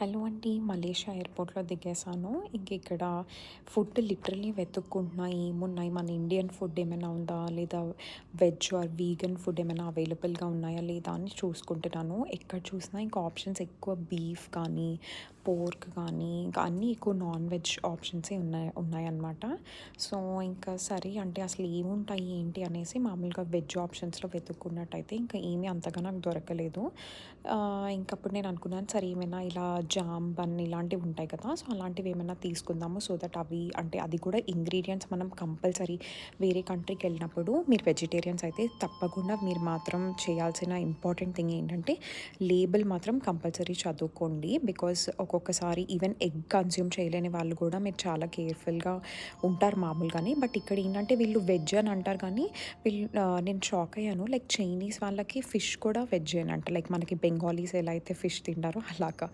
Hello అండి. Malaysia ఎయిర్‌పోర్ట్‌లో దిగేశాను. ఇక్కడ ఫుడ్ లిటరల్లీ వెతుక్కుంటున్నా ఏమున్నాయి, మన ఇండియన్ ఫుడ్ ఏమైనా ఉందా? లేదా వెజ్ ఆర్ వీగన్ ఫుడ్ ఏమైనా అవైలబుల్‌గా ఉన్నాయా? లేదా? అని చూసుకుంటున్నాను. ఎక్కడ చూసినా ఇంకా ఆప్షన్స్ ఎక్కువ బీఫ్ కానీ, పోర్క్ కానీ, ఇంకా అన్నీ ఎక్కువ నాన్ వెజ్ ఆప్షన్సే ఉన్నాయన్నమాట. సో, ఇంకా సరే అంటే అసలు ఏముంటాయి ఏంటి అనేసి మామూలుగా వెజ్ ఆప్షన్స్‌లో వెతుక్కున్నట్టయితే ఇంకా ఏమీ అంతగా నాకు దొరకలేదు. ఇంకప్పుడు నేను అనుకున్నాను సరే ఏమైనా ఇలా జామ్, బన్ ఇలాంటివి ఉంటాయి కదా! సో, అలాంటివి ఏమైనా తీసుకుందాము. సో దట్ అవి అంటే అది కూడా ఇంగ్రీడియంట్స్ మనం కంపల్సరీ వేరే కంట్రీకెళ్ళినప్పుడు మీరు వెజిటేరియన్స్ అయితే తప్పకుండా మీరు మాత్రం చేయాల్సిన ఇంపార్టెంట్ థింగ్ ఏంటంటే లేబుల్ మాత్రం కంపల్సరీ చదువుకోండి. బికాజ్ ఒక్కొక్కసారి ఈవెన్ ఎగ్ కన్జ్యూమ్ చేయలేని వాళ్ళు కూడా మీరు చాలా కేర్‌ఫుల్‌గా ఉంటారు మామూలుగానే. బట్ ఇక్కడ ఏంటంటే వీళ్ళు వెజ్ అని అంటారు కానీ నేను షాక్ అయ్యాను. లైక్ చైనీస్ వాళ్ళకి ఫిష్ కూడా వెజ్జేనంట. లైక్ మనకి బెంగాలీస్ ఎలా అయితే ఫిష్ తింటారో అలాగా.